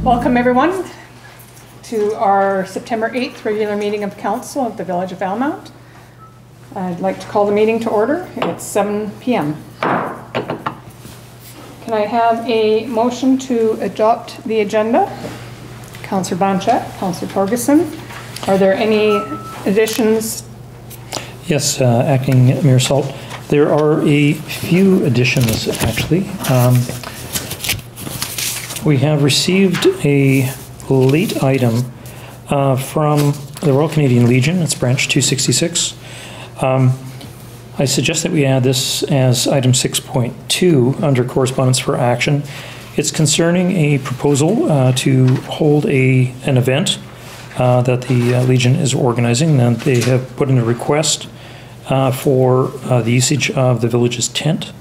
Welcome everyone to our September 8th regular meeting of Council of the Village of Valemount. I'd like to call the meeting to order. It's 7 p.m. Can I have a motion to adopt the agenda? Councillor Blanchette, Councillor Torgerson. Are there any additions? Yes, Acting Mayor Salt. There are a few additions actually. We have received a late item from the Royal Canadian Legion. It's branch 266. I suggest that we add this as item 6.2 under correspondence for action. It's concerning a proposal to hold an event that the Legion is organizing, and they have put in a request for the usage of the village's tent.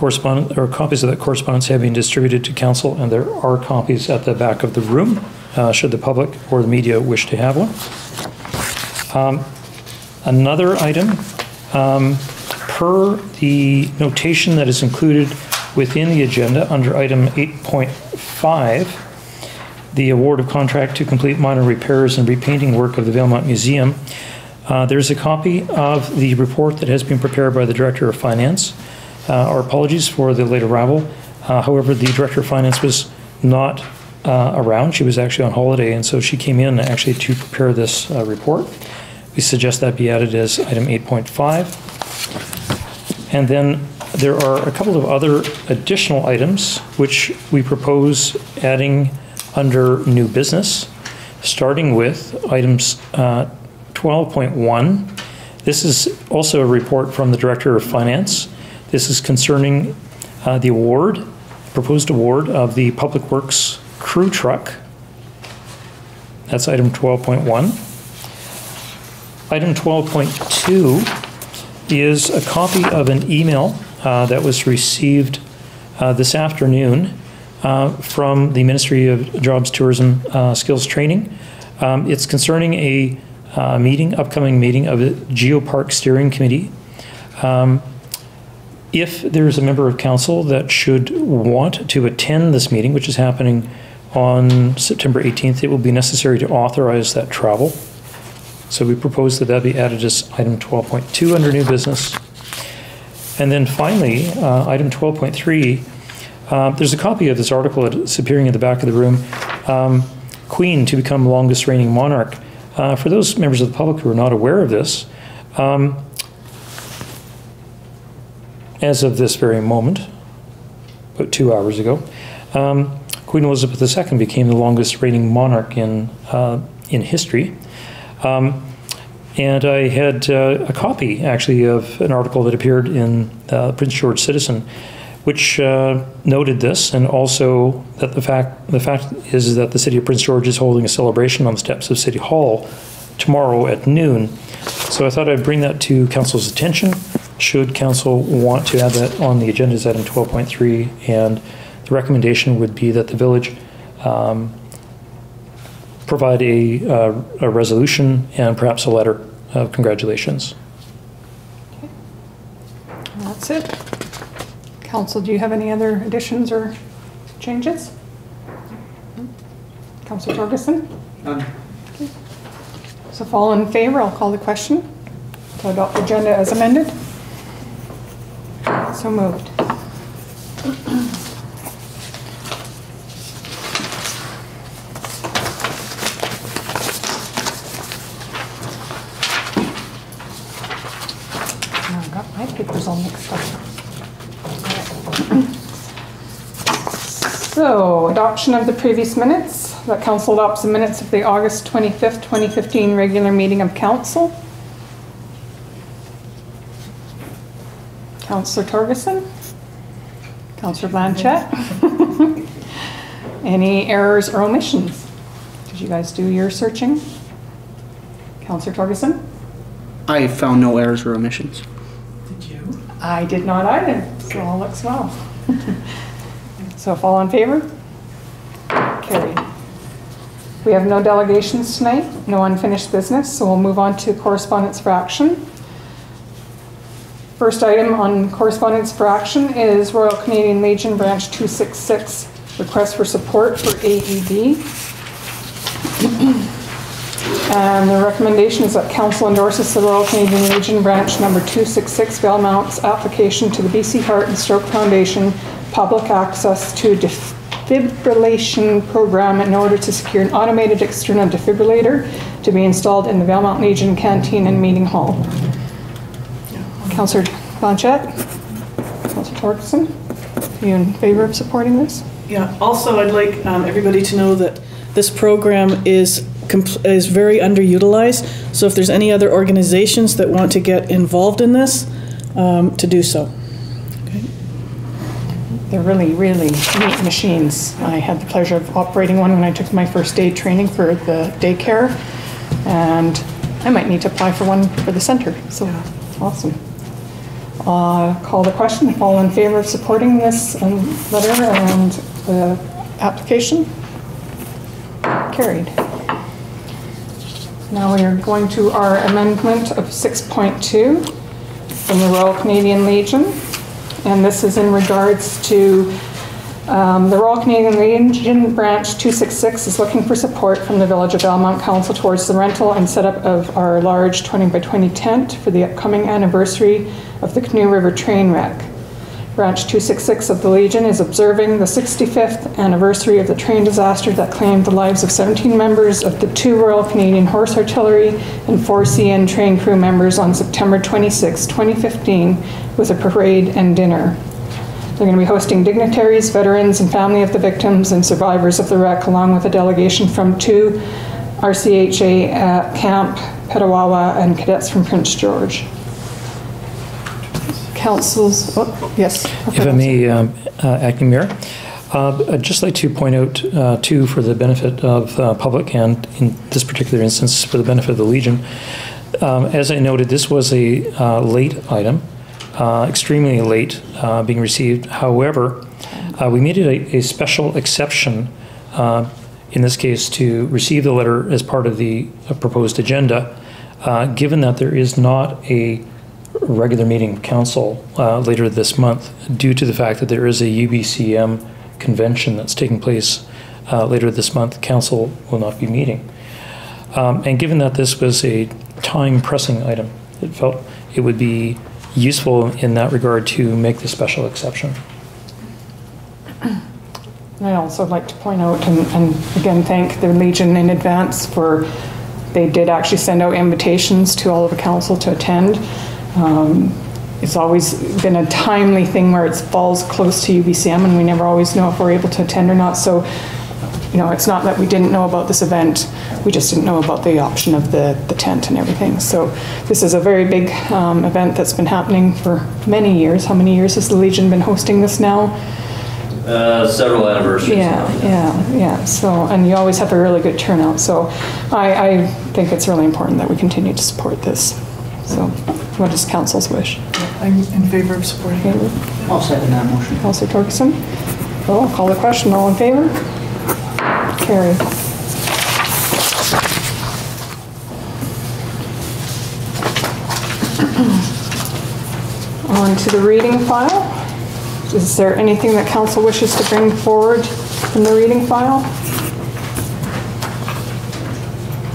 Copies of that correspondence have been distributed to council, and there are copies at the back of the room should the public or the media wish to have one. Another item, per the notation that is included within the agenda under item 8.5, the award of contract to complete minor repairs and repainting work of the Valemount Museum. There's a copy of the report that has been prepared by the Director of Finance. Our apologies for the late arrival. However, the Director of Finance was not around. She was actually on holiday, and so she came in actually to prepare this report. We suggest that be added as item 8.5. And then there are a couple of other additional items which we propose adding under new business, starting with items 12.1. This is also a report from the Director of Finance. This is concerning the proposed award of the Public Works crew truck. That's item 12.1. Item 12.2 is a copy of an email that was received this afternoon from the Ministry of Jobs, Tourism, Skills Training. It's concerning a upcoming meeting of the Geopark Steering Committee. If there's a member of council that should want to attend this meeting, which is happening on September 18th, it will be necessary to authorize that travel. So we propose that that be added as item 12.2 under new business. And then finally, item 12.3, there's a copy of this article that's appearing at the back of the room, Queen to become longest reigning monarch. For those members of the public who are not aware of this, as of this very moment, about 2 hours ago, Queen Elizabeth II became the longest reigning monarch in history. And I had a copy, actually, of an article that appeared in Prince George Citizen, which noted this, and also that the fact is that the City of Prince George is holding a celebration on the steps of City Hall tomorrow at noon. So I thought I'd bring that to Council's attention, should Council want to add that on the agenda as item 12.3, and the recommendation would be that the village provide a resolution and perhaps a letter of congratulations. Okay. That's it. Council, do you have any other additions or changes? Councillor Torgerson? None. Okay. So if all in favor, I'll call the question to adopt the agenda as amended. So moved. I've got my papers all mixed up. So, adoption of the previous minutes. That council adopts the minutes of the August 25th, 2015 regular meeting of council. Councillor Torgerson? Councillor Blanchette? Any errors or omissions? Did you guys do your searching? Councillor Torgerson? I found no errors or omissions. Did you? I did not either, so all looks well. So if all in favor? Carried. We have no delegations tonight, no unfinished business, so we'll move on to correspondence for action. First item on correspondence for action is Royal Canadian Legion Branch 266 request for support for AED. And the recommendation is that council endorses the Royal Canadian Legion branch number 266 Valemount's application to the BC Heart and Stroke Foundation public access to defibrillation program in order to secure an automated external defibrillator to be installed in the Valemount Legion canteen and meeting hall. Councillor Blanchette, Councillor Torgerson, are you in favor of supporting this? Yeah, also I'd like everybody to know that this program is very underutilized, so if there's any other organizations that want to get involved in this, to do so. Okay. They're really, really neat machines. I had the pleasure of operating one when I took my first aid training for the daycare, and I might need to apply for one for the center, so awesome. Call the question. All in favor of supporting this letter and the application? Carried. Now we are going to our amendment of 6.2 from the Royal Canadian Legion. And this is in regards to the Royal Canadian Legion branch 266 is looking for support from the Village of Valemount Council towards the rental and setup of our large 20 by 20 tent for the upcoming anniversary of the Canoe River train wreck. Branch 266 of the Legion is observing the 65th anniversary of the train disaster that claimed the lives of 17 members of the 2 Royal Canadian Horse Artillery and 4 CN train crew members on September 26, 2015 with a parade and dinner. They're going to be hosting dignitaries, veterans, and family of the victims and survivors of the wreck, along with a delegation from 2 RCHA Camp Petawawa and cadets from Prince George. Councils, yes. If I may, Acting Mayor, I'd just like to point out, too, for the benefit of public and in this particular instance for the benefit of the Legion, as I noted, this was a late item, extremely late being received. However, we made it a special exception, in this case, to receive the letter as part of the proposed agenda, given that there is not a regular meeting of council later this month due to the fact that there is a UBCM convention that's taking place later this month. Council will not be meeting. And given that this was a time pressing item, it felt it would be useful in that regard to make the special exception. I'd also like to point out and again thank the Legion in advance for, they did actually send out invitations to all of the council to attend. It's always been a timely thing where it falls close to UBCM and we never always know if we're able to attend or not. So, you know, it's not that we didn't know about this event, we just didn't know about the option of the tent and everything. So this is a very big event that's been happening for many years. How many years has the Legion been hosting this now? Several anniversaries. Yeah. So, and you always have a really good turnout. So I think it's really important that we continue to support this. So what is council's wish? I'm in favor of supporting it. I'll second that motion. Councillor Torgerson? Well, I'll call the question. All in favor? Carried. On to the reading file. Is there anything that council wishes to bring forward from the reading file?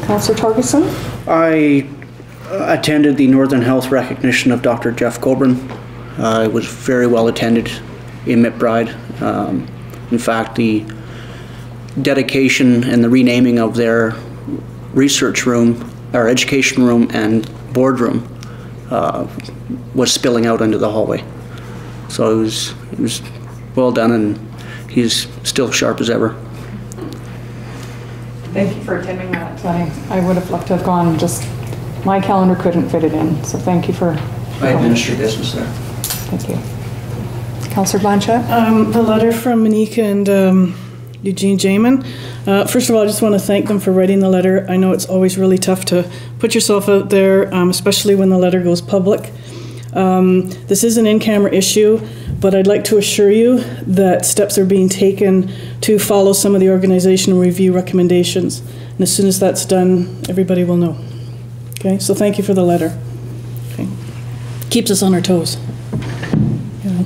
Councillor Torgerson? I attended the Northern Health recognition of Dr. Jeff Coburn. It was very well attended in McBride. In fact, the dedication and the renaming of their research room, or education room and boardroom was spilling out into the hallway. So it was well done, and he's still sharp as ever. Thank you for attending that. I would have loved to have gone, just my calendar couldn't fit it in, so thank you for I administer business there. Thank you. Councillor Blanchette? The letter from Monique and Eugene Jamin. First of all, I just want to thank them for writing the letter. I know it's always really tough to put yourself out there, especially when the letter goes public. This is an in-camera issue, but I'd like to assure you that steps are being taken to follow some of the organizational review recommendations. And as soon as that's done, everybody will know. Okay, so thank you for the letter. Okay. Keeps us on our toes. You know.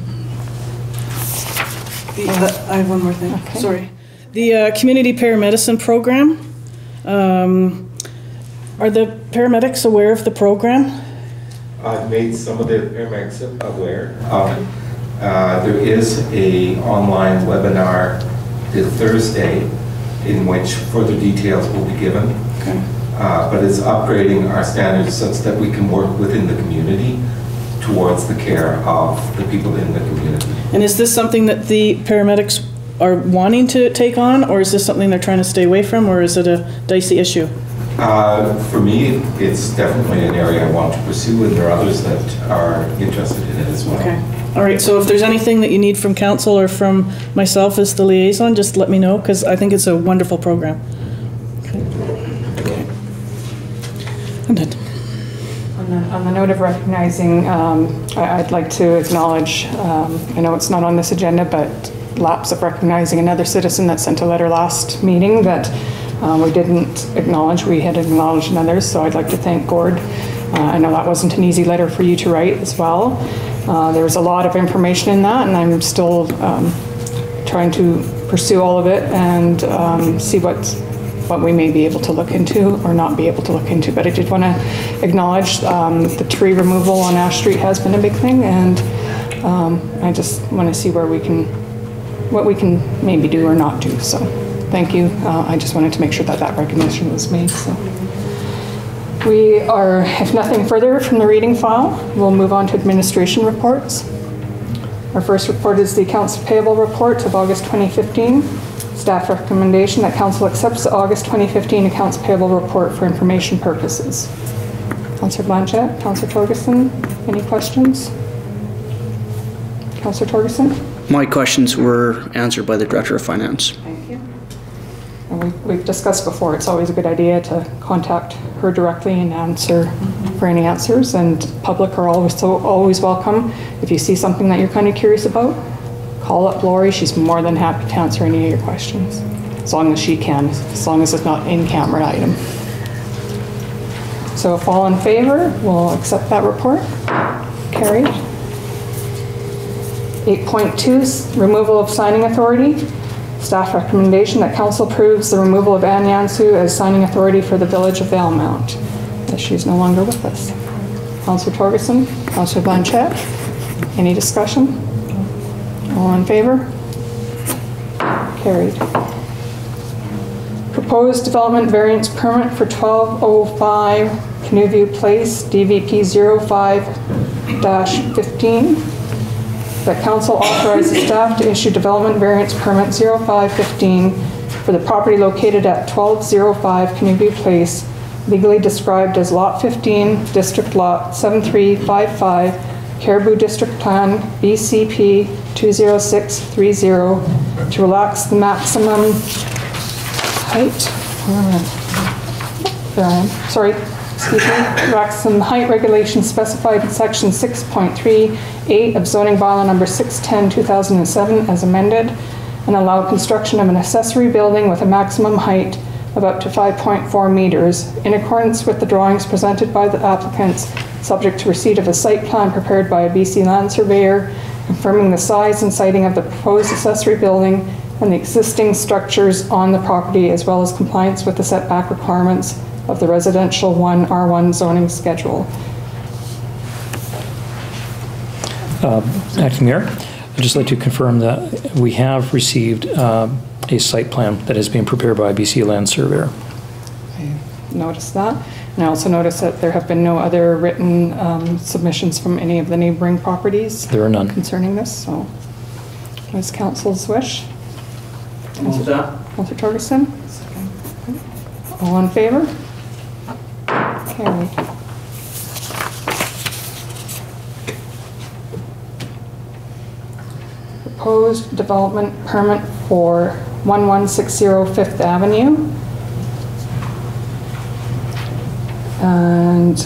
I have one more thing, Okay. sorry. The community paramedicine program, are the paramedics aware of the program? I've made some of the paramedics aware of it. There is a online webinar this Thursday in which further details will be given. Okay. But it's upgrading our standards such that we can work within the community towards the care of the people in the community. And is this something that the paramedics are wanting to take on, or is this something they're trying to stay away from, or is it a dicey issue? For me, it's definitely an area I want to pursue, and there are others that are interested in it as well. Okay. All right, so if there's anything that you need from council or from myself as the liaison, just let me know, because I think it's a wonderful program. Okay. I'm done. On the note of recognizing, I'd like to acknowledge, I know it's not on this agenda, but lapse of recognizing another citizen that sent a letter last meeting that we didn't acknowledge. We had acknowledged others, so I'd like to thank Gord. I know that wasn't an easy letter for you to write as well. There was a lot of information in that, and I'm still trying to pursue all of it and see what we may be able to look into or not be able to look into. But I did want to acknowledge the tree removal on Ash Street has been a big thing, and I just want to see what we can maybe do or not do. So thank you. I just wanted to make sure that recognition was made. So we are, if nothing further from the reading file, we'll move on to administration reports. Our first report is the accounts payable report of August 2015. Staff recommendation that council accepts the August 2015 accounts payable report for information purposes. Councillor Blanchette, Councillor Torgerson, any questions? Councillor Torgerson? My questions were answered by the Director of Finance. Thank you. And we've discussed before, it's always a good idea to contact her directly and answer for any answers, and public are always welcome. If you see something that you're kind of curious about, call up Lori. She's more than happy to answer any of your questions, as long as she can, as long as it's not in-camera item. So if all in favor, we'll accept that report. Carried. 8.2, removal of signing authority. Staff recommendation that council approves the removal of Ann Yansu as signing authority for the village of Valemount, as she's no longer with us. Councillor Torgerson, Councillor Blanchette, any discussion? All in favor? Carried. Proposed development variance permit for 1205 Canoeview Place, DVP 05-15. That council authorizes staff to issue development variance permit 0515 for the property located at 1205 Canoeview Place, legally described as Lot 15, District Lot 7355, Caribou District Plan, BCP 20630, to relax the maximum height, maximum height regulations specified in section 6.38 of zoning bylaw number 610/2007 as amended, and allow construction of an accessory building with a maximum height of up to 5.4 meters in accordance with the drawings presented by the applicants, subject to receipt of a site plan prepared by a BC land surveyor confirming the size and siting of the proposed accessory building and the existing structures on the property, as well as compliance with the setback requirements of the residential 1 R1 zoning schedule. Acting Mayor, I'd just like to confirm that we have received a site plan that is being prepared by a BC land surveyor. I noticed that. And I also noticed that there have been no other written submissions from any of the neighboring properties. There are none. Concerning this, so what is council's wish? Councillor Torgerson? All in favor? Carried. Proposed development permit for 1160 Fifth Avenue. And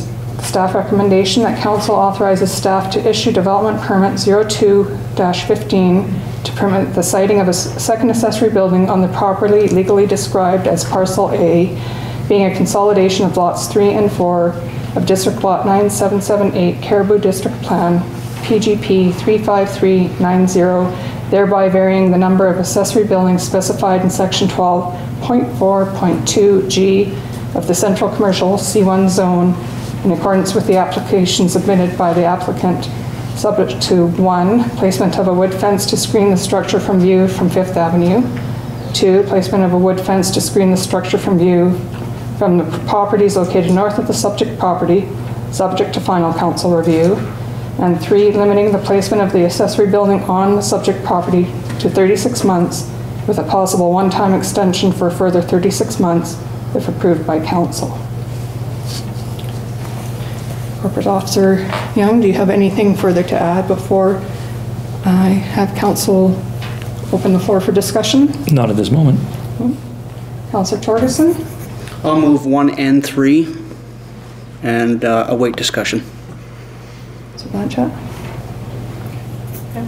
staff recommendation that council authorizes staff to issue development permit 02-15 to permit the siting of a second accessory building on the property legally described as Parcel A, being a consolidation of lots 3 and 4 of District Lot 9778 Caribou District Plan, PGP 35390, thereby varying the number of accessory buildings specified in section 12.4.2G of the Central Commercial C1 zone in accordance with the application submitted by the applicant, subject to 1, placement of a wood fence to screen the structure from view from 5th Avenue, 2, placement of a wood fence to screen the structure from view from the properties located north of the subject property, subject to final council review, and 3, limiting the placement of the accessory building on the subject property to 36 months with a possible one-time extension for a further 36 months if approved by council. Corporate Officer Young, do you have anything further to add before I have council open the floor for discussion? Not at this moment. Councillor Torgerson? I'll move 1 and 3 and await discussion. So Blanchette? Okay.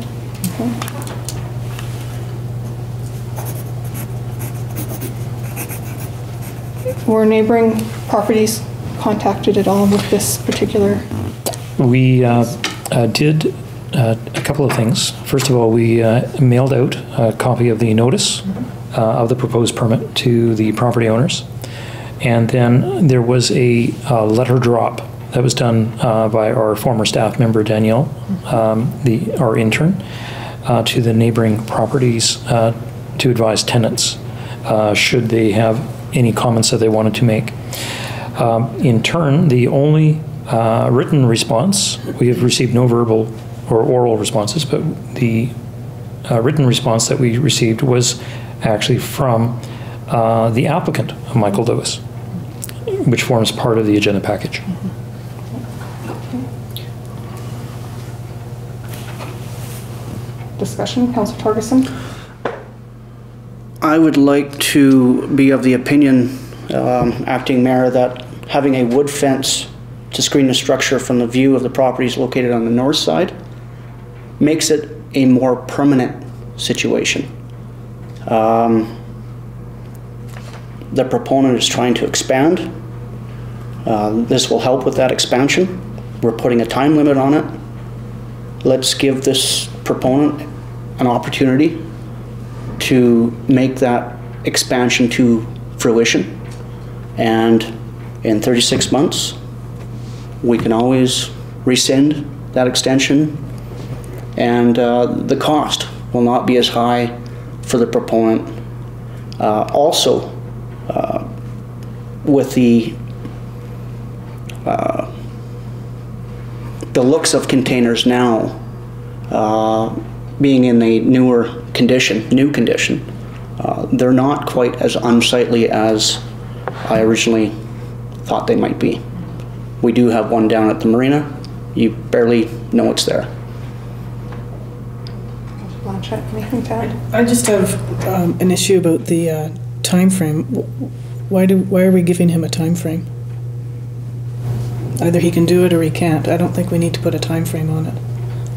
Were neighboring properties contacted at all with this particular? We did a couple of things. First of all, we mailed out a copy of the notice of the proposed permit to the property owners. And then there was a letter drop that was done by our former staff member, Danielle, our intern, to the neighboring properties to advise tenants should they have any comments that they wanted to make. In turn, the only written response, we have received no verbal or oral responses, but the written response that we received was actually from the applicant, Michael Lewis, which forms part of the agenda package. Discussion, Councillor Torgerson? I would like to be of the opinion, Acting Mayor, that having a wood fence to screen the structure from the view of the properties located on the north side makes it a more permanent situation. The proponent is trying to expand. This will help with that expansion. We're putting a time limit on it. Let's give this proponent an opportunity to make that expansion to fruition. And in 36 months, we can always rescind that extension, and the cost will not be as high for the proponent. Also, with the looks of containers now being in a new condition, they're not quite as unsightly as I originally thought they might be. We do have one down at the marina. You barely know it's there. Blanchette, anything to add? I just have an issue about the time frame. Why are we giving him a time frame? Either he can do it or he can't. I don't think we need to put a time frame on it.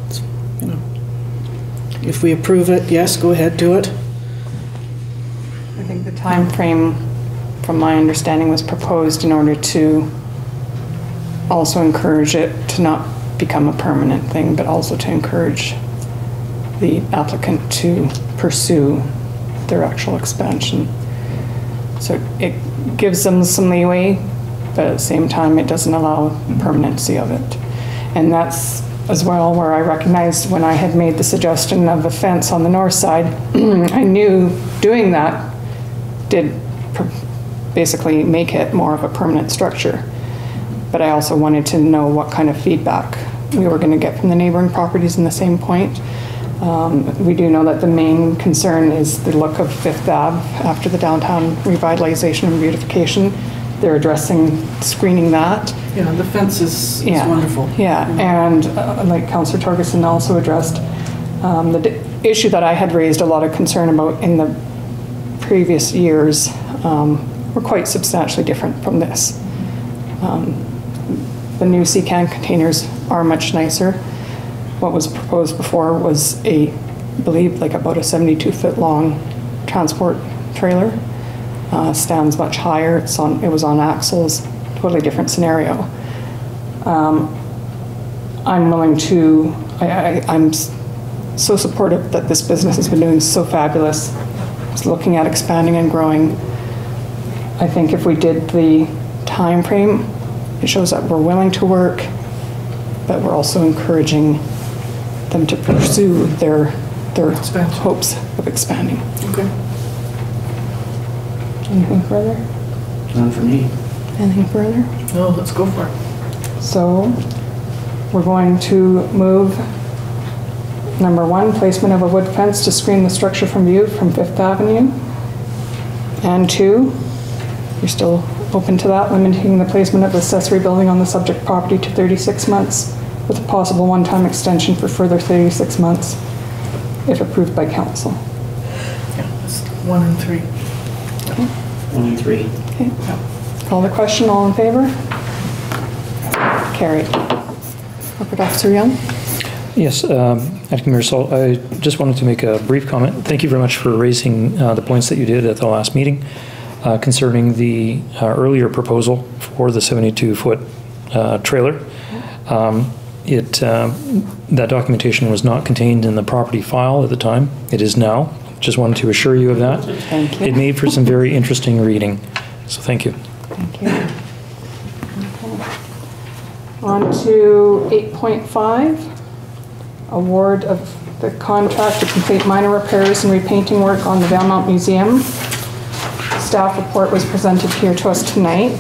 It's, you know, if we approve it, yes, go ahead, do it. I think the time frame, from my understanding, was proposed in order to also encourage it to not become a permanent thing, but also to encourage the applicant to pursue their actual expansion. So it gives them some leeway, but at the same time, it doesn't allow permanency of it. And that's as well where I recognized when I had made the suggestion of a fence on the north side, I knew doing that did basically make it more of a permanent structure. But I also wanted to know what kind of feedback we were going to get from the neighboring properties in the same point. We do know that the main concern is the look of 5th Ave after the downtown revitalization and beautification. They're addressing screening that. Yeah, the fence is wonderful. Yeah, and like Councillor Torgerson also addressed, the issue that I had raised a lot of concern about in the previous years were quite substantially different from this. The new C-can containers are much nicer. What was proposed before was I believe, like about a 72-foot long transport trailer. Stands much higher. It was on axles. Totally different scenario. I'm willing to. I'm so supportive that this business has been doing so fabulous. Just looking at expanding and growing. I think if we did the time frame, it shows that we're willing to work, but we're also encouraging them to pursue their hopes of expanding. Okay. Anything further? None for me. Anything further? No, let's go for it. So we're going to move number 1, placement of a wood fence to screen the structure from view from 5th Avenue. And 2, you're still open to that, limiting the placement of the accessory building on the subject property to 36 months with a possible one-time extension for further 36 months if approved by council. Yeah, that's 1 and 3. Okay. 1 and 3. Okay. Call the question, all in favor? Carried. Corporate Officer Young? Yes, Acting Mayor Salt, I just wanted to make a brief comment. Thank you very much for raising the points that you did at the last meeting concerning the earlier proposal for the 72-foot trailer. That documentation was not contained in the property file at the time. It is now. Just wanted to assure you of that. Thank you. It made for some very interesting reading. So thank you. Thank you. Okay. On to 8.5, award of the contract to complete minor repairs and repainting work on the Valemount Museum. Staff report was presented here to us tonight.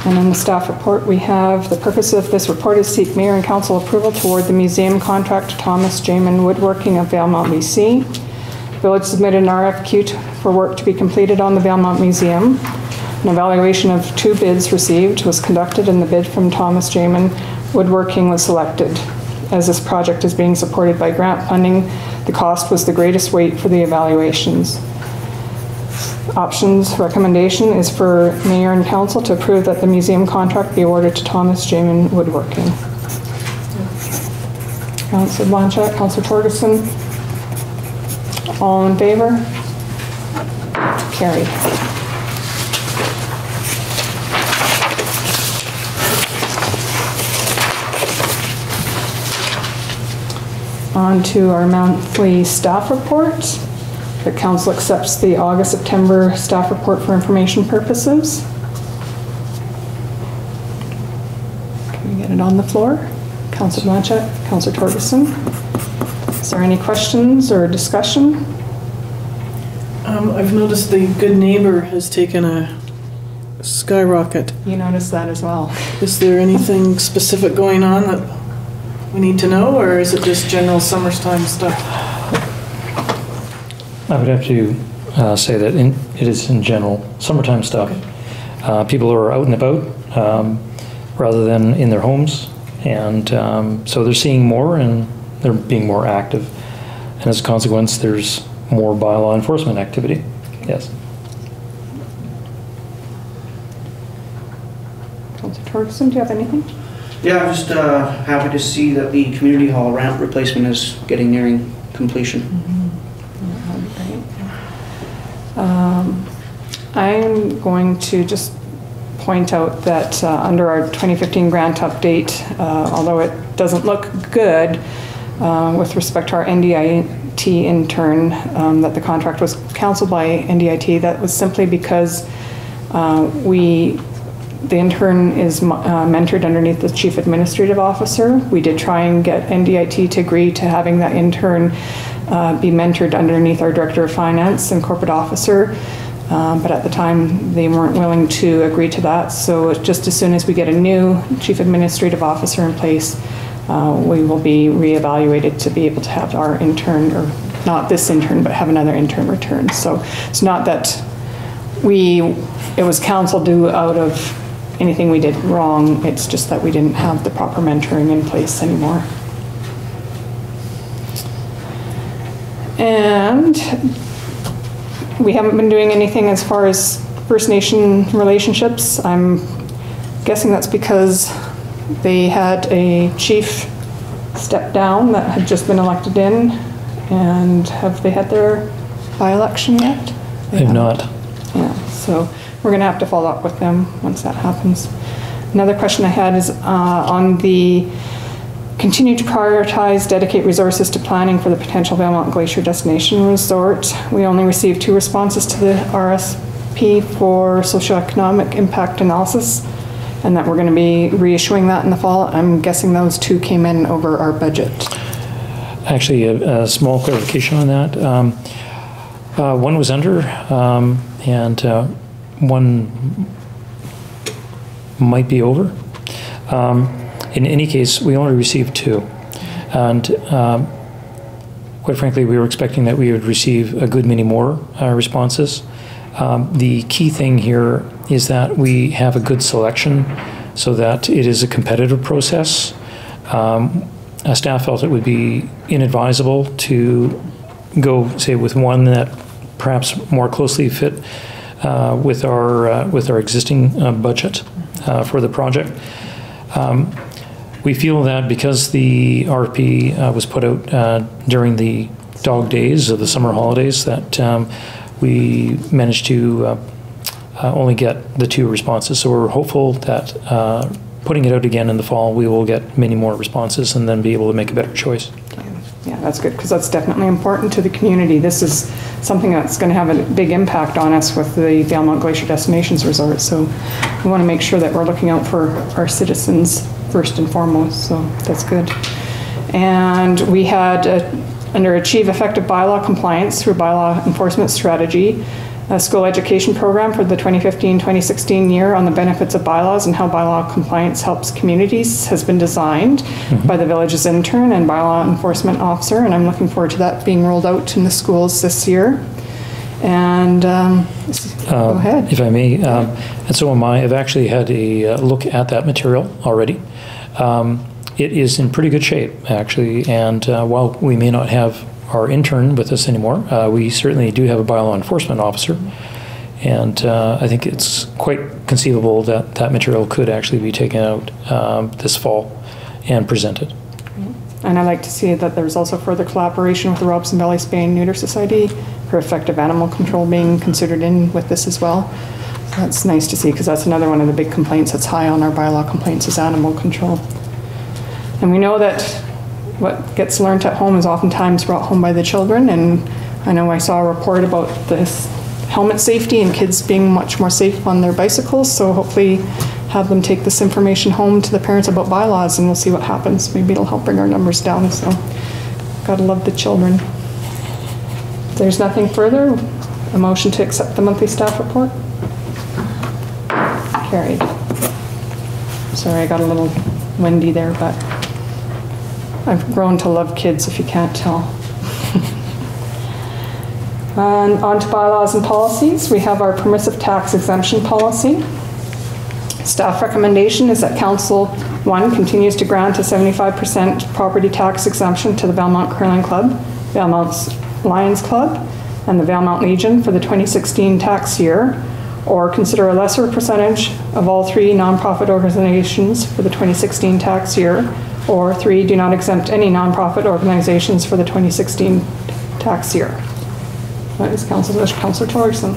And in the staff report, we have the purpose of this report is seek mayor and council approval to award the museum contract to Thomas Jamin Woodworking of Valemount, BC. Village submitted an RFQ for work to be completed on the Valemount Museum. An evaluation of 2 bids received was conducted and the bid from Thomas Jamin Woodworking was selected. As this project is being supported by grant funding, the cost was the greatest weight for the evaluations. Options recommendation is for mayor and council to approve that the museum contract be awarded to Thomas Jamin Woodworking. Councillor Blanchette, Councillor Torgerson, all in favor? Carried. On to our monthly staff report. The council accepts the August-September staff report for information purposes. Can we get it on the floor? Councillor Blanchette, Councillor Torgerson. Is there any questions or discussion? I've noticed the Good Neighbor has taken a skyrocket. You noticed that as well. Is there anything specific going on that we need to know, or is it just general summertime stuff? I would have to say that it is in general summertime stuff. Okay. People are out and about rather than in their homes, and so they're seeing more and they're being more active. And as a consequence, there's more bylaw enforcement activity. Yes. Councillor Torgerson, do you have anything? Yeah, I'm just happy to see that the community hall ramp replacement is nearing completion. I'm going to just point out that under our 2015 grant update, although it doesn't look good with respect to our NDIT intern, that the contract was canceled by NDIT, that was simply because the intern is mentored underneath the Chief Administrative Officer. We did try and get NDIT to agree to having that intern be mentored underneath our Director of Finance and Corporate Officer, but at the time they weren't willing to agree to that. So just as soon as we get a new Chief Administrative Officer in place, we will be reevaluated to be able to have our intern, or not this intern, but have another intern return. So it's not that it was council due out of anything we did wrong, it's just that we didn't have the proper mentoring in place anymore. And we haven't been doing anything as far as First Nation relationships. I'm guessing that's because they had a chief step down that had just been elected in. And have they had their by-election yet? They have not. Yeah, so we're going to have to follow up with them once that happens. Another question I had is on the Continue to prioritize, dedicate resources to planning for the potential Valemount Glacier Destination Resort. We only received 2 responses to the RSP for socioeconomic impact analysis, and that we're going to be reissuing that in the fall. I'm guessing those 2 came in over our budget. Actually, a small clarification on that. One was under, and one might be over. In any case, we only received 2. And quite frankly, we were expecting that we would receive a good many more responses. The key thing here is that we have a good selection so that it is a competitive process. Staff felt it would be inadvisable to go, say, with one that perhaps more closely fit with our existing budget for the project. We feel that because the RFP was put out during the dog days of the summer holidays, that we managed to only get the 2 responses. So we're hopeful that putting it out again in the fall, we will get many more responses and then be able to make a better choice. Yeah, that's good, because that's definitely important to the community. This is something that's going to have a big impact on us with the Valemount Glacier Destinations Resort. So we want to make sure that we're looking out for our citizens first and foremost, so that's good. And we had, under Achieve Effective Bylaw Compliance through Bylaw Enforcement Strategy, a school education program for the 2015-2016 year on the benefits of bylaws and how bylaw compliance helps communities has been designed by the village's intern and bylaw enforcement officer, and I'm looking forward to that being rolled out in the schools this year. And go ahead. If I may, and so am I. I've actually had a look at that material already. It is in pretty good shape, actually, and while we may not have our intern with us anymore, we certainly do have a bylaw enforcement officer, and I think it's quite conceivable that that material could actually be taken out this fall and presented. And I'd like to see that there's also further collaboration with the Robson Valley Spay and Neuter Society for effective animal control being considered in with this as well. So that's nice to see, because that's another one of the big complaints that's high on our bylaw complaints is animal control. And we know that what gets learned at home is oftentimes brought home by the children, and I know I saw a report about this helmet safety and kids being much more safe on their bicycles, so hopefully have them take this information home to the parents about bylaws, and we'll see what happens. Maybe it'll help bring our numbers down, so gotta love the children. If there's nothing further, a motion to accept the monthly staff report? Carried. Sorry, I got a little windy there, but I've grown to love kids, if you can't tell. And on to bylaws and policies. We have our permissive tax exemption policy. Staff recommendation is that Council 1 continues to grant a 75% property tax exemption to the Valemount Curling Club, Valemount Lions Club, and the Valemount Legion for the 2016 tax year, or consider a lesser percentage of all 3 nonprofit organizations for the 2016 tax year, or 3, do not exempt any nonprofit organizations for the 2016 tax year. What is Councillor Torgerson?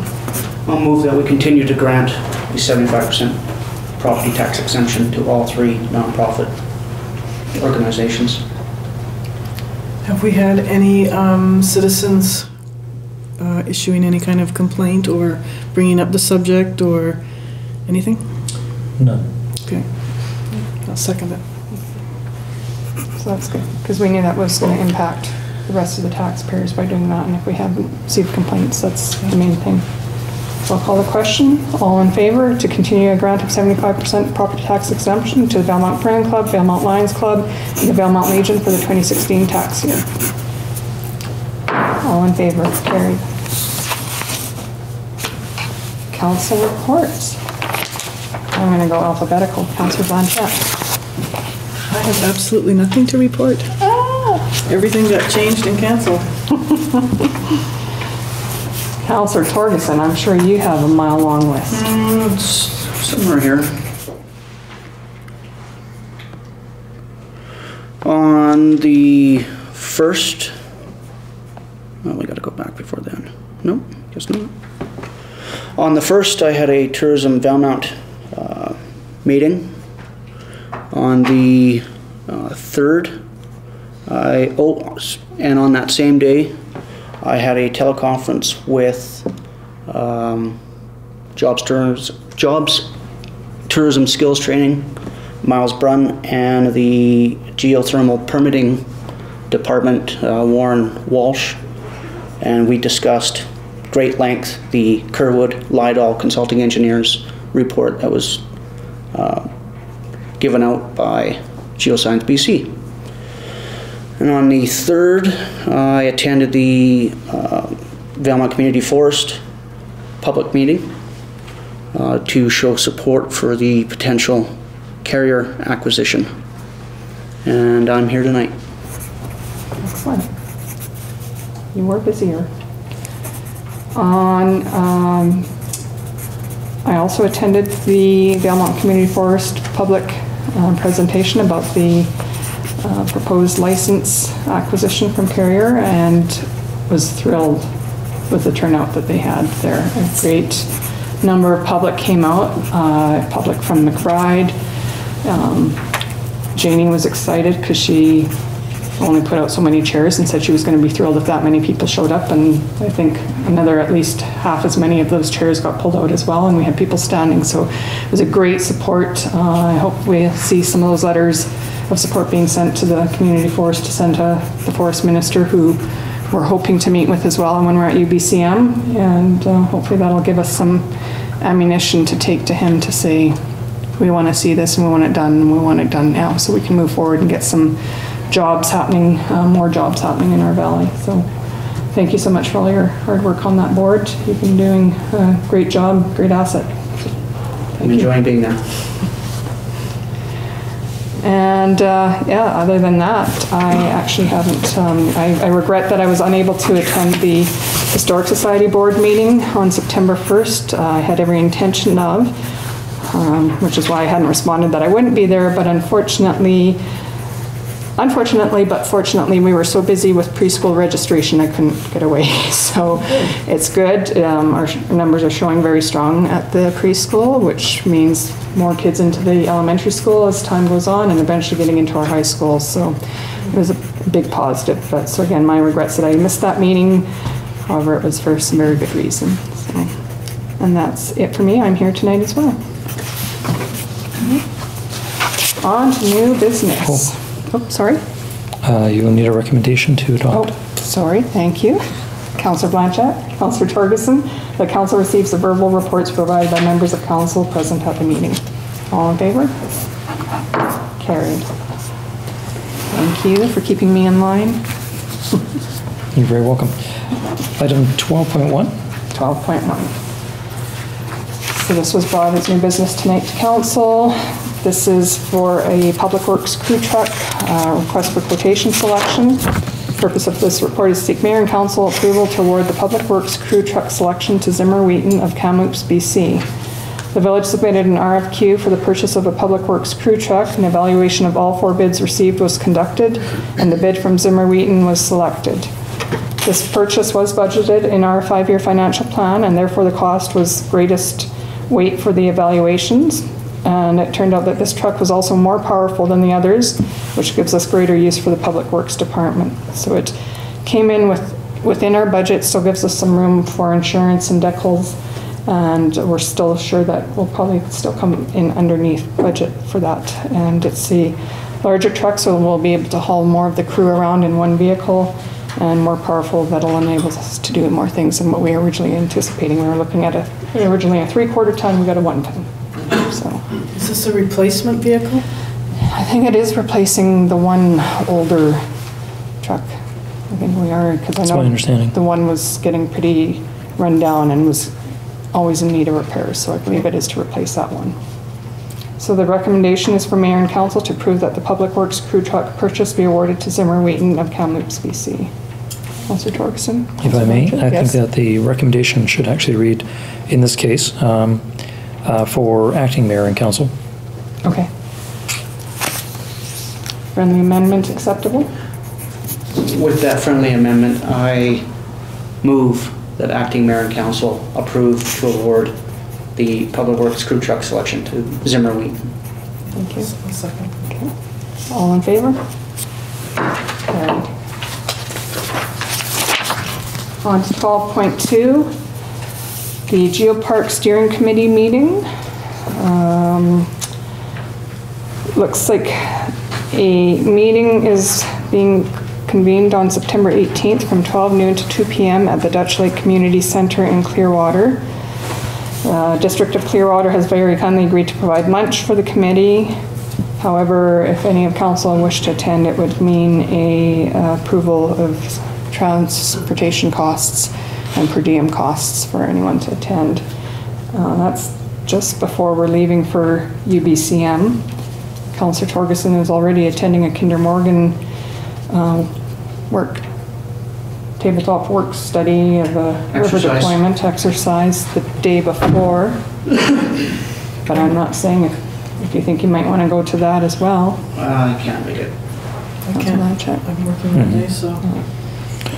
I'll move that we continue to grant a 75% property tax exemption to all 3 nonprofit organizations. Have we had any citizens issuing any kind of complaint or bringing up the subject or anything? None. Okay. I'll second it. So that's good, because we knew that was going to impact the rest of the taxpayers by doing that, and if we haven't received complaints, that's the main thing. So I'll call the question. All in favor to continue a grant of 75% property tax exemption to the Valemount Curling Club, Valemount Lions Club, and the Valemount Legion for the 2016 tax year? All in favor, carried. Council reports. I'm going to go alphabetical. Councillor Blanchette. I have absolutely nothing to report. Everything got changed and canceled. Councillor Torgerson, I'm sure you have a mile-long list. It's somewhere here. On the 1st, well, we got to go back before then. Nope, guess not. On the 1st, I had a Tourism Valemount meeting. On the 3rd, and on that same day, I had a teleconference with Jobs Tourism Skills Training, Miles Brunn, and the Geothermal Permitting Department, Warren Walsh, and we discussed great length the Kerwood Lydall Consulting Engineers report that was given out by Geoscience BC. And on the 3rd, I attended the Valemount Community Forest public meeting to show support for the potential carrier acquisition. And I'm here tonight. Excellent. You were busier. I also attended the Valemount Community Forest public presentation about the proposed license acquisition from Carrier, and was thrilled with the turnout that they had there. A great number of public came out, public from McBride. Janie was excited because she only put out so many chairs and said she was going to be thrilled if that many people showed up, and I think another at least half as many of those chairs got pulled out as well, and we had people standing, so it was a great support. I hope we'll see some of those letters of support being sent to the community forest to send to the forest minister, who we're hoping to meet with as well when we're at UBCM, and hopefully that'll give us some ammunition to take to him to say we want to see this and we want it done, and we want it done now so we can move forward and get some jobs happening, more jobs happening in our valley. So thank you so much for all your hard work on that board. You've been doing a great job, great asset. I'm enjoying being there. And yeah, other than that, I actually haven't, I regret that I was unable to attend the Historic Society board meeting on September 1st. I had every intention of, which is why I hadn't responded that I wouldn't be there, but unfortunately, but fortunately, we were so busy with preschool registration, I couldn't get away. So it's good. Our numbers are showing very strong at the preschool, which means more kids into the elementary school as time goes on, and eventually getting into our high schools. So it was a big positive. But so again, my regrets that I missed that meeting. However, it was for some very good reason. So, and that's it for me. I'm here tonight as well. On to new business. Oh, sorry. You will need a recommendation to adopt. Oh, sorry. Thank you. Councillor Blanchette, Councillor Torgerson. The council receives the verbal reports provided by members of council present at the meeting. All in favor? Carried. Thank you for keeping me in line. You're very welcome. Item 12.1. 12.1. So this was brought as new business tonight to council. This is for a Public Works crew truck, request for quotation selection. The purpose of this report is to seek Mayor and Council approval to award the Public Works crew truck selection to Zimmer Wheaton of Kamloops, BC. The village submitted an RFQ for the purchase of a Public Works crew truck. An evaluation of all 4 bids received was conducted, and the bid from Zimmer Wheaton was selected. This purchase was budgeted in our 5-year financial plan, and therefore the cost was greatest weight for the evaluations. And it turned out that this truck was also more powerful than the others, which gives us greater use for the Public Works Department. So it came in within our budget, still gives us some room for insurance and decals, and we're still sure that we'll probably still come in underneath budget for that. And it's the larger truck, so we'll be able to haul more of the crew around in one vehicle, and more powerful, that'll enable us to do more things than what we were originally anticipating. We were looking at originally a 3/4 ton, we got a 1 ton. So, is this a replacement vehicle? I think it is replacing the one older truck. I think we are, because I know my understanding. The one was getting pretty run down and was always in need of repairs, so I believe it is to replace that one. So the recommendation is for Mayor and Council to approve that the Public Works crew truck purchase be awarded to Zimmer Wheaton of Kamloops, BC. Councillor Torgerson? If I may, I Yes. think that the recommendation should actually read, in this case, for acting mayor and council. Okay. Friendly amendment acceptable? With that friendly amendment, I move that acting mayor and council approve to award the Public Works crew truck selection to Zimmer Wheaton. Thank you. A second. Okay. All in favor? Carried. On to 12.2, the Geopark Steering Committee meeting. Looks like a meeting is being convened on September 18th from 12 noon to 2 p.m. at the Dutch Lake Community Center in Clearwater. District of Clearwater has very kindly agreed to provide lunch for the committee. However, if any of council wish to attend, it would mean a approval of transportation costs and per diem costs for anyone to attend. That's just before we're leaving for UBCM. Councillor Torgerson is already attending a Kinder Morgan tabletop work study of a river deployment exercise the day before. But I'm not saying if you think you might want to go to that as well. I can't make it. I can't. Blanchette. I'm working that day, so.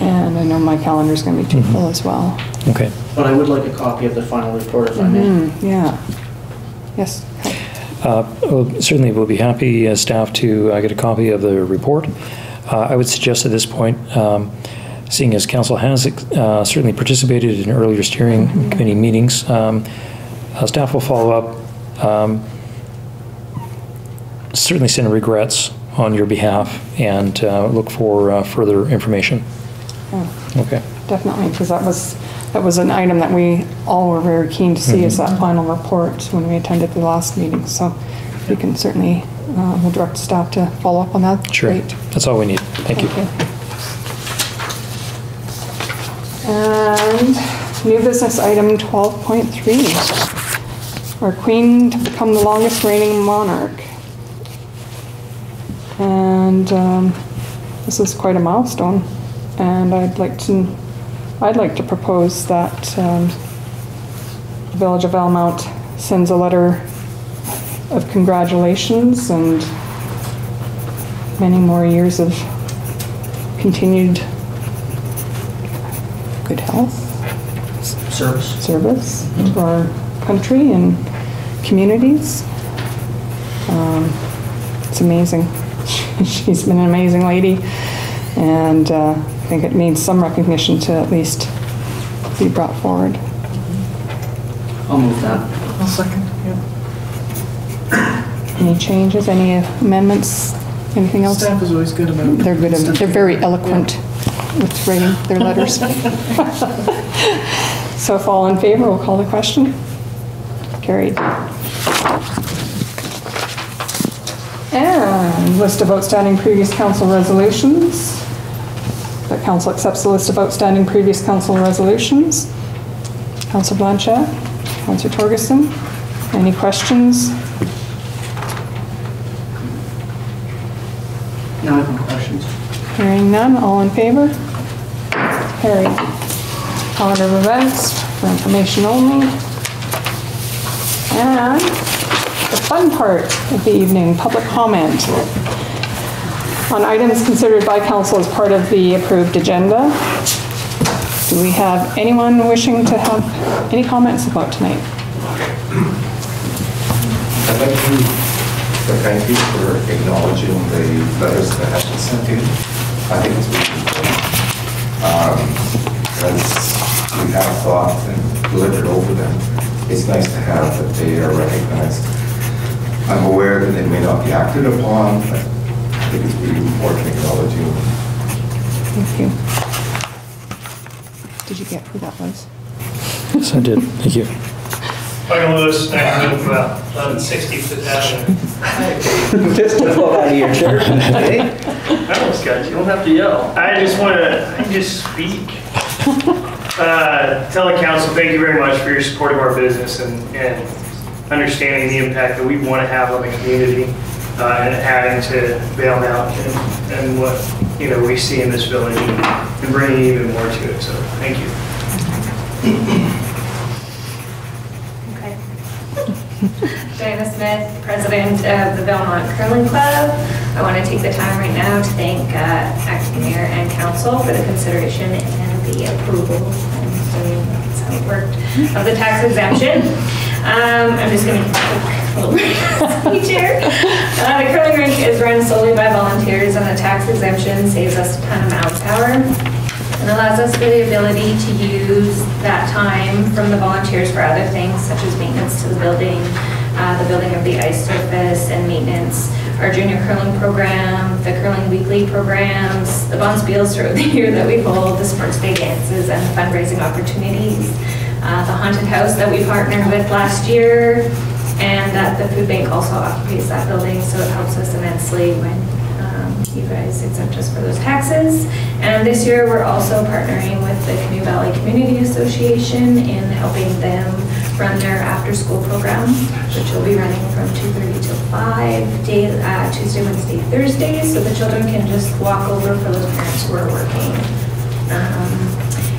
And I know my calendar's going to be too full as well. Okay. But I would like a copy of the final report if I may. Yeah. Yes. Certainly we'll be happy as staff to get a copy of the report. I would suggest at this point, seeing as council has certainly participated in earlier steering committee meetings, staff will follow up, certainly send regrets on your behalf and look for further information. Yeah. Okay. Definitely, because that was an item that we all were very keen to see is that final report when we attended the last meeting. So we can certainly, we'll direct staff to follow up on that. Sure. Great. That's all we need. Thank you. And new business item 12.3. Our queen to become the longest reigning monarch. And this is quite a milestone. And I'd like to propose that the Village of Valemount sends a letter of congratulations and many more years of continued good health, service to our country and communities. It's amazing. She's been an amazing lady, and I think it needs some recognition to at least be brought forward. I'll move that. I'll second, yeah. Any changes, any amendments, anything else? Staff is always good about. They're good, they're very eloquent with writing their letters. So if all in favor, we'll call the question. Carried. And list of outstanding previous council resolutions. That council accepts the list of outstanding previous council resolutions. Councillor Blanchette, Councillor Torgerson, any questions? No, I have no questions. Hearing none, all in favor? Carried. Calendar of events for information only. And the fun part of the evening, public comment on items considered by council as part of the approved agenda. Do we have anyone wishing to have any comments about tonight? I'd like to thank you for acknowledging the letters that have been sent in. I think it's really important. Because we have thought and delivered over them. It's nice to have that they are recognized. I'm aware that they may not be acted upon, but I think it's really important to acknowledge you. Thank you. Did you get who that was? Yes, I did. Thank you. Michael Lewis, 1160th Avenue. Just to pull out of your chair. I almost got you. You don't have to yell. I just want to speak. Tell the council thank you very much for your support of our business and understanding the impact that we want to have on the community and adding to Valemount and what we see in this village and bringing even more to it. So thank you. Diana Smith, president of the Valemount Curling Club. I want to take the time right now to thank acting mayor and council for the consideration and the approval, and so that's how it worked, of the tax exemption. I'm just going to give a quick speech here. The curling rink is run solely by volunteers, and the tax exemption saves us a ton of manpower and allows us the ability to use that time from the volunteers for other things, such as maintenance to the building of the ice surface and maintenance, our junior curling program, the curling weekly programs, the bonspiels throughout the year that we hold, the sports day dances and fundraising opportunities, the haunted house that we partnered with last year, and that the food bank also occupies that building, so it helps us immensely when you guys exempt us for those taxes. And this year we're also partnering with the Canoe Valley Community Association in helping them run their after-school program, which will be running from 2:30 till 5, Tuesday, Wednesday, Thursday, so the children can just walk over for those parents who are working.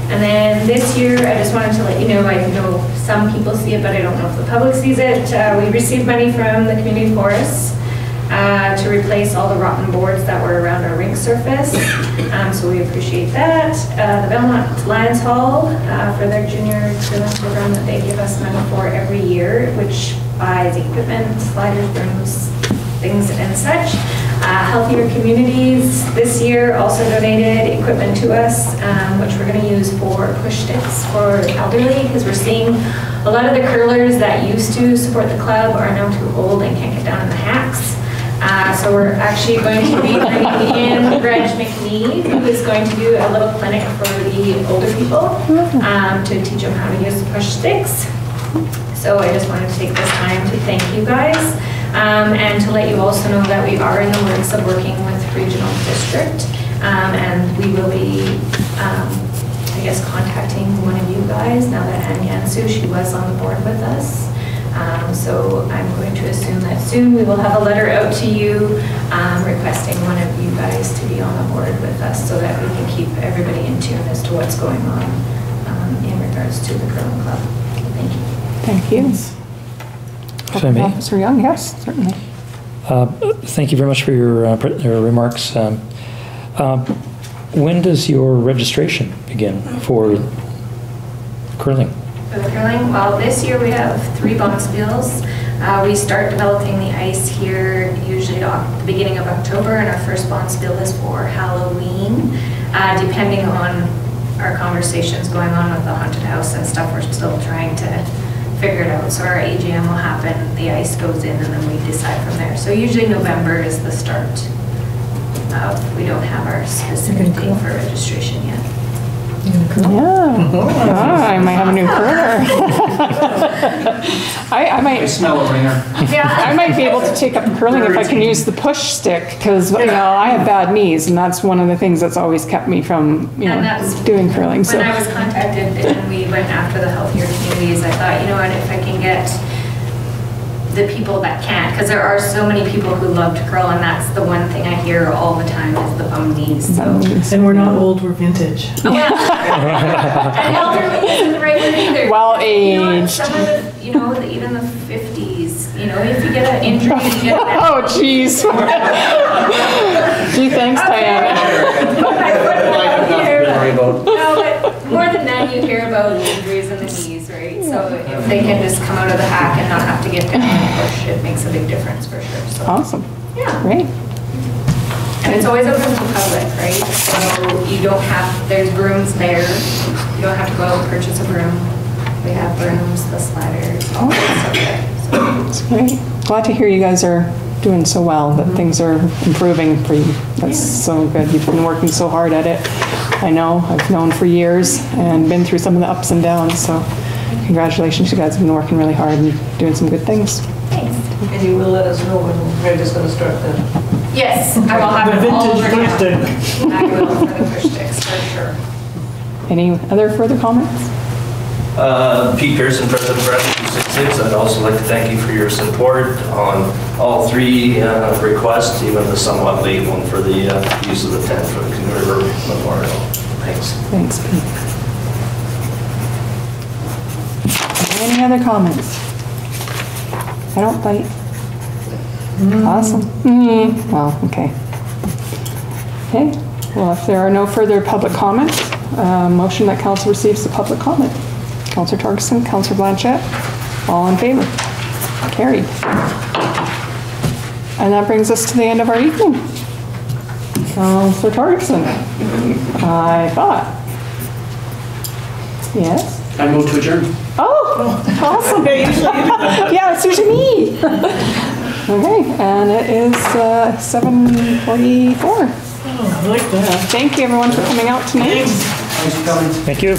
And then this year, I just wanted to let you know, I know some people see it, but I don't know if the public sees it. We received money from the community forests to replace all the rotten boards that were around our rink surface. So we appreciate that. The Valemount Lions Hall for their junior curling program that they give us money for every year, which buys equipment, sliders, brooms, things and such. Healthier Communities this year also donated equipment to us, which we're going to use for push sticks for elderly, because we're seeing a lot of the curlers that used to support the club are now too old and can't get down in the hacks. So we're actually going to be bringing in Reg McNee, who is going to do a little clinic for the older people to teach them how to use the push sticks. So I just wanted to take this time to thank you guys and to let you also know that we are in the works of working with Regional District, and we will be, I guess, contacting one of you guys now that Ann Yansu, she was on the board with us. So I'm going to assume that soon we will have a letter out to you requesting one of you guys to be on the board with us so that we can keep everybody in tune as to what's going on in regards to the curling club. Thank you. Thank you. If I may. Officer Young, yes, certainly. Thank you very much for your remarks. When does your registration begin for curling? For the curling, well, this year we have 3 bonspiels. We start developing the ice here usually at the beginning of October, and our first bonspiel is for Halloween. Depending on our conversations going on with the haunted house and stuff, we're still trying to figure it out. So our AGM will happen, the ice goes in, and then we decide from there. So usually November is the start. We don't have our specific date for registration yet. Yeah. I might have a new curler. I might. I smell a ringer. Yeah. I might be able to take up curling if I can use the push stick, because you know I have bad knees, and that's one of the things that's always kept me from doing curling. So when I was contacted and we went after the healthier communities, I thought, you know what, if I can get the people that can't, because there are so many people who love to curl, and that's the one thing I hear all the time is the bum knees. So. And we're not old, we're vintage. Yeah. And elderly isn't the right word either. Well aged. Some of the, even the 50s, if you get an injury, you get an oh, jeez. Gee, thanks, Diana. No, but more than that, you hear about injuries in the knees, right? So if they can just come out of the hack and not have to get down and push, it makes a big difference for sure. So, awesome. yeah. Great. And it's always open to the public, right? So you don't have, there's brooms there. You don't have to go out and purchase a broom. We have brooms, the sliders, all that stuff there. So. That's great. Glad to hear you guys are doing so well, that things are improving for you. That's so good. You've been working so hard at it. I know, I've known for years and been through some of the ups and downs, so congratulations, you guys have been working really hard and doing some good things. Thanks. And you will let us know when Greg is going to start the... Yes, I will have it all over push stick. I will for the push sticks, for sure. Any other further comments? Pete Pearson, President of Rescue 266. I'd also like to thank you for your support on all 3 requests, even the somewhat late one for the use of the tent for the Canoe River Memorial. Thanks. Thanks, Pete. Any other comments? I don't bite. Awesome. Well, okay. Okay. Well, if there are no further public comments, motion that council receives the public comment. Councillor Torgerson, Councillor Blanchette, all in favor? Carried. And that brings us to the end of our evening. Councillor Torgerson, I thought. Yes? I move to adjourn. Oh, awesome. Yeah, it's usually me. Okay, and it is 7:44. Oh, I like that. Thank you everyone for coming out tonight. Thanks for coming. Thank you.